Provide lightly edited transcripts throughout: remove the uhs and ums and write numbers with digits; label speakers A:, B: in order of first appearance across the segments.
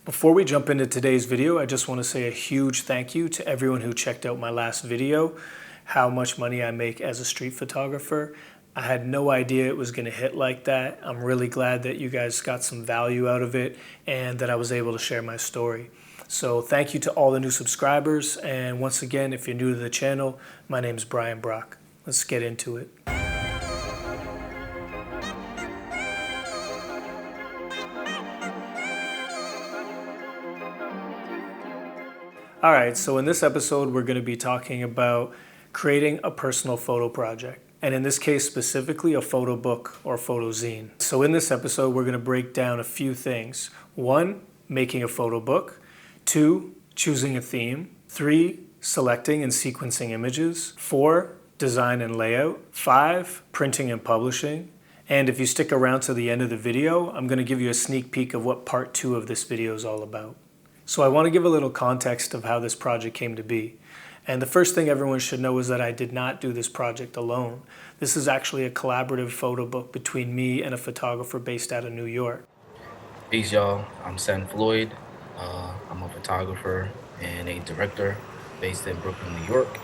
A: Before we jump into today's video, I just want to say a huge thank you to everyone who checked out my last video, how much money I make as a street photographer. I had no idea it was going to hit like that. I'm really glad that you guys got some value out of it and that I was able to share my story. So thank you to all the new subscribers. And once again, if you're new to the channel, my name is Bryan Brock. Let's get into it. All right, so in this episode, we're going to be talking about creating a personal photo project. And in this case, specifically a photo book or photo zine. So in this episode, we're going to break down a few things. 1, making a photo book. 2, choosing a theme. 3, selecting and sequencing images. 4, design and layout. 5, printing and publishing. And if you stick around to the end of the video, I'm going to give you a sneak peek of what part 2 of this video is all about. So I want to give a little context of how this project came to be. And the first thing everyone should know is that I did not do this project alone. This is actually a collaborative photo book between me and a photographer based out of New York.
B: Peace, y'all. I'm Sen Floyd. I'm a photographer and a director based in Brooklyn, New York.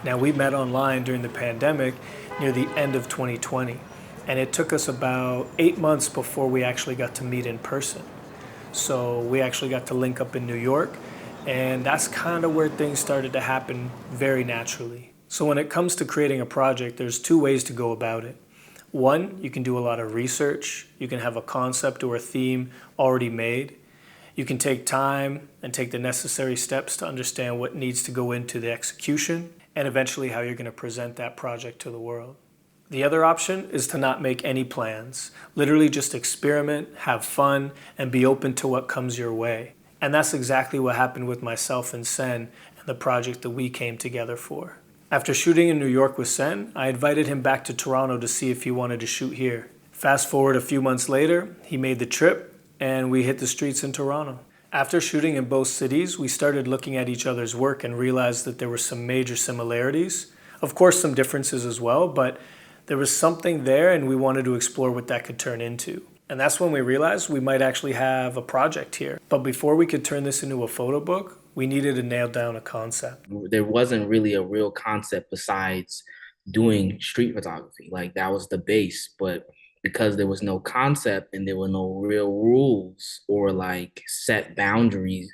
A: Now, we met online during the pandemic near the end of 2020, and it took us about 8 months before we actually got to meet in person. So we actually got to link up in New York, and that's kind of where things started to happen very naturally. So when it comes to creating a project, there's 2 ways to go about it. 1, you can do a lot of research. You can have a concept or a theme already made. You can take time and take the necessary steps to understand what needs to go into the execution and eventually how you're going to present that project to the world. The other option is to not make any plans. Literally just experiment, have fun, and be open to what comes your way. And that's exactly what happened with myself and Sen and the project that we came together for. After shooting in New York with Sen, I invited him back to Toronto to see if he wanted to shoot here. Fast forward a few months later, he made the trip and we hit the streets in Toronto. After shooting in both cities, we started looking at each other's work and realized that there were some major similarities. Of course, some differences as well, but there was something there and we wanted to explore what that could turn into. And that's when we realized we might actually have a project here. But before we could turn this into a photo book, we needed to nail down a concept.
B: There wasn't really a real concept besides doing street photography. Like that was the base, but because there was no concept and there were no real rules or like set boundaries,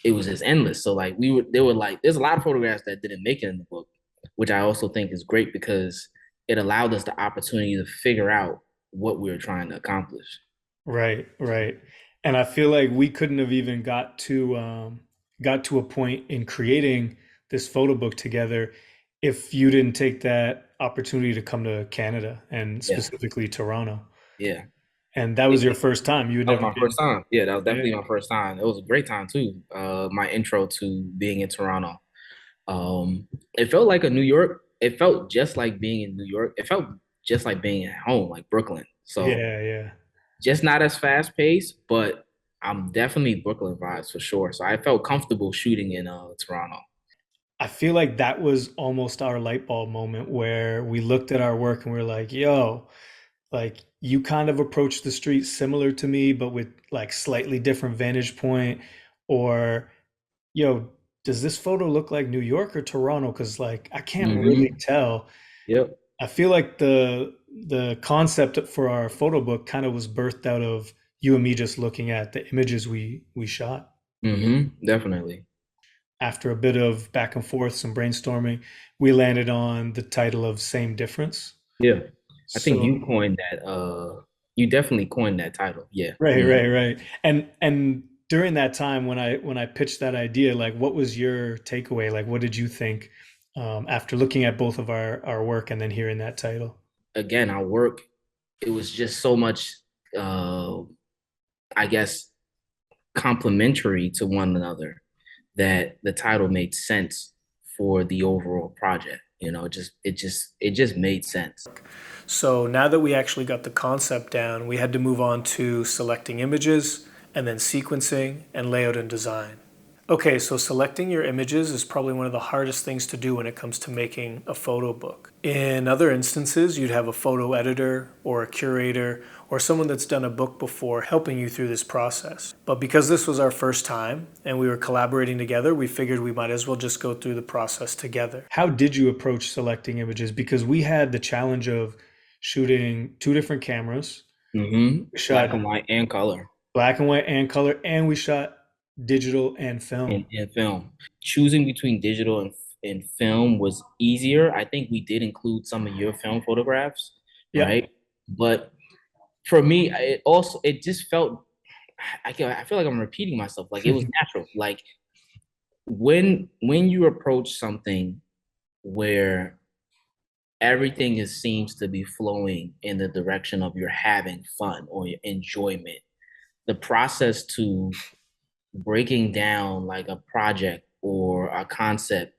B: it was just endless. So like there's a lot of photographs that didn't make it in the book, which I also think is great because it allowed us the opportunity to figure out what we were trying to accomplish.
A: Right, right. And I feel like we couldn't have even got to a point in creating this photo book together if you didn't take that opportunity to come to Canada and
B: Yeah,
A: specifically Toronto.
B: yeah.
A: And that was your first time. You had
B: That was
A: never
B: my first
A: been.
B: time. Yeah, that was
A: Yeah.
B: definitely my first time. It was a great time too. My intro to being in Toronto. It felt like a New York. It felt just like being in New York. It felt just like being at home, like Brooklyn. So
A: Yeah, yeah.
B: just not as fast paced, but I'm definitely Brooklyn vibes for sure. So I felt comfortable shooting in Toronto.
A: I feel like that was almost our light bulb moment where we looked at our work and we are like, yo, like you kind of approach the street similar to me, but with like slightly different vantage point. Or, yo, does this photo look like New York or Toronto? Because like I can't really
B: Hmm.
A: tell.
B: Yep.
A: I feel like the concept for our photo book kind of was birthed out of you and me just looking at the images we shot.
B: Definitely.
A: After a bit of back and forth, some brainstorming, we landed on the title of Same Difference.
B: Yeah. I think
A: So
B: you coined that. You definitely coined that title. Yeah.
A: right, right, right. And during that time when I pitched that idea, like what was your takeaway? Like what did you think after looking at both of our work and then hearing that title?
B: Again, our work, it was just so much, uh, I guess, complementary to one another that the title made sense for the overall project. You know, it just made sense.
A: So now that we actually got the concept down, we had to move on to selecting images and then sequencing and layout and design. Okay, so selecting your images is probably one of the hardest things to do when it comes to making a photo book. In other instances, you'd have a photo editor or a curator or someone that's done a book before helping you through this process. But because this was our first time and we were collaborating together, we figured we might as well just go through the process together. How did you approach selecting images? Because we had the challenge of shooting two different cameras. We
B: Black
A: shot
B: and white and color
A: black and white and color, and we shot digital and film.
B: in film. Choosing between digital and film was easier. I think we did include some of your film photographs,
A: Yeah.
B: right? But for me, it just felt I feel like I'm repeating myself. Like it was natural. Like when you approach something where everything seems to be flowing in the direction of you're having fun or your enjoyment, the process to breaking down like a project or a concept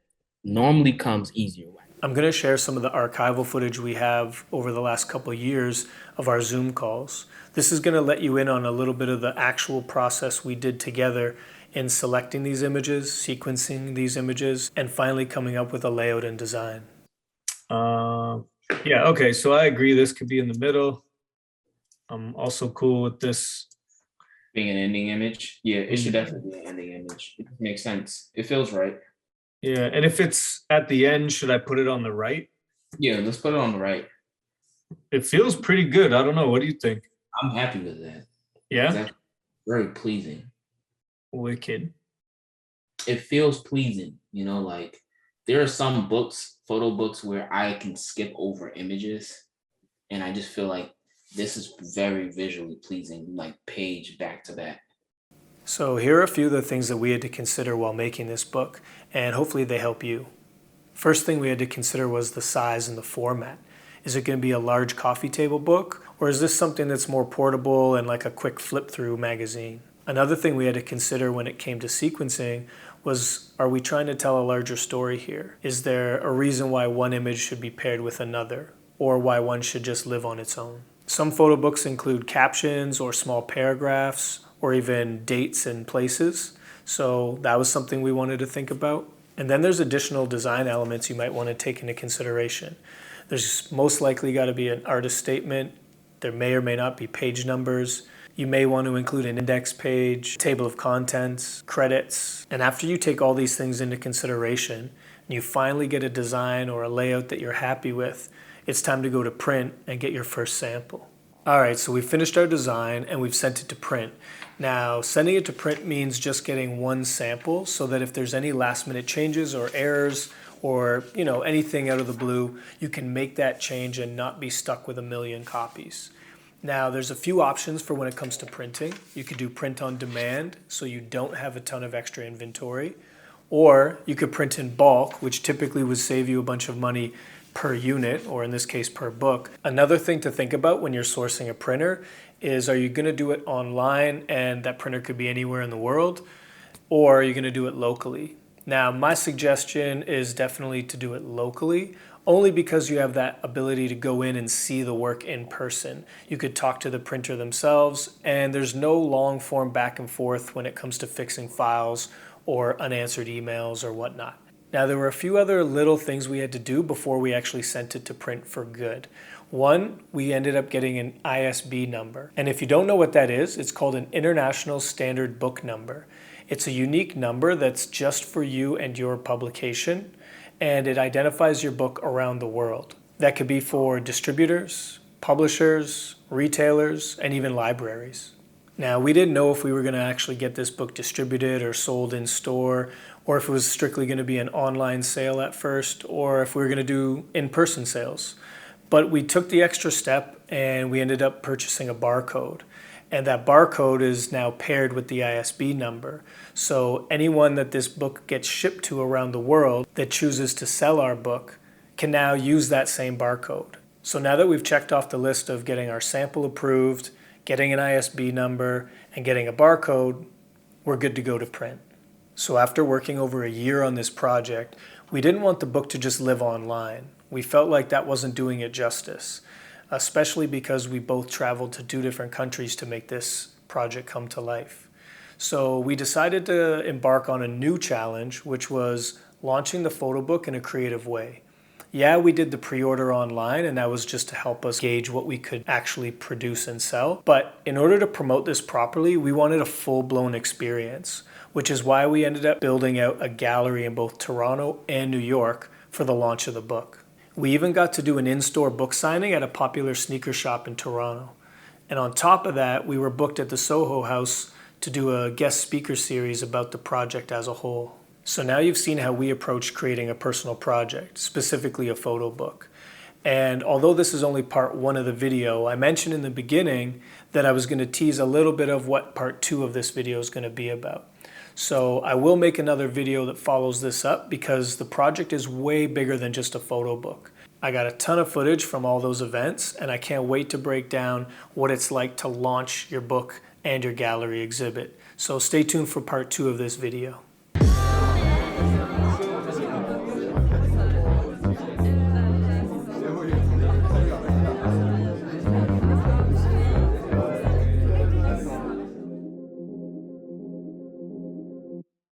B: normally comes easier.
A: I'm going to share some of the archival footage we have over the last couple of years of our Zoom calls. This is going to let you in on a little bit of the actual process we did together in selecting these images, sequencing these images, and finally coming up with a layout and design. Yeah, okay, so I agree this could be in the middle. I'm also cool with this
C: being an ending image. Yeah, it should definitely be an ending image. It makes sense. It feels right.
A: Yeah, and if it's at the end, should I put it on the right?
C: Yeah, let's put it on the right.
A: It feels pretty good. I don't know. What do you think?
C: I'm happy with that.
A: Yeah?
C: That's very pleasing.
A: Wicked.
C: It feels pleasing, like there are some books, photo books, where I can skip over images and I just feel like this is very visually pleasing, like page back to back.
A: So here are a few of the things that we had to consider while making this book, and hopefully they help you. First thing we had to consider was the size and the format. Is it going to be a large coffee table book, or is this something that's more portable and like a quick flip through magazine? Another thing we had to consider when it came to sequencing was, are we trying to tell a larger story here? Is there a reason why one image should be paired with another, or why one should just live on its own? Some photo books include captions or small paragraphs, or even dates and places. So that was something we wanted to think about. And then there's additional design elements you might want to take into consideration. There's most likely got to be an artist statement. There may or may not be page numbers. You may want to include an index page, table of contents, credits. And after you take all these things into consideration, and you finally get a design or a layout that you're happy with, it's time to go to print and get your first sample. All right, so we finished our design and we've sent it to print. Now, sending it to print means just getting one sample so that if there's any last minute changes or errors or anything out of the blue, you can make that change and not be stuck with a million copies. Now, there's a few options for when it comes to printing. You could do print on demand, so you don't have a ton of extra inventory. Or you could print in bulk, which typically would save you a bunch of money per unit, or in this case per book. Another thing to think about when you're sourcing a printer is, are you going to do it online, and that printer could be anywhere in the world, or are you going to do it locally? Now, my suggestion is definitely to do it locally, only because you have that ability to go in and see the work in person. You could talk to the printer themselves, and there's no long form back and forth when it comes to fixing files or unanswered emails or whatnot. Now, there were a few other little things we had to do before we actually sent it to print for good. One, we ended up getting an ISB number. And if you don't know what that is, it's called an International Standard Book Number. It's a unique number that's just for you and your publication, and it identifies your book around the world. That could be for distributors, publishers, retailers, and even libraries. Now, we didn't know if we were going to actually get this book distributed or sold in store, or if it was strictly going to be an online sale at first, or if we were going to do in-person sales. But we took the extra step and we ended up purchasing a barcode. And that barcode is now paired with the ISB number. So anyone that this book gets shipped to around the world that chooses to sell our book can now use that same barcode. So now that we've checked off the list of getting our sample approved, getting an ISB number, and getting a barcode, we're good to go to print. So after working over a year on this project, we didn't want the book to just live online. We felt like that wasn't doing it justice, especially because we both traveled to 2 different countries to make this project come to life. So we decided to embark on a new challenge, which was launching the photo book in a creative way. Yeah, we did the pre-order online, and that was just to help us gauge what we could actually produce and sell. But in order to promote this properly, we wanted a full-blown experience, which is why we ended up building out a gallery in both Toronto and New York for the launch of the book. We even got to do an in-store book signing at a popular sneaker shop in Toronto. And on top of that, we were booked at the Soho House to do a guest speaker series about the project as a whole. So now you've seen how we approach creating a personal project, specifically a photo book. And although this is only part 1 of the video, I mentioned in the beginning that I was going to tease a little bit of what part 2 of this video is going to be about. So I will make another video that follows this up because the project is way bigger than just a photo book. I got a ton of footage from all those events, and I can't wait to break down what it's like to launch your book and your gallery exhibit. So stay tuned for part 2 of this video.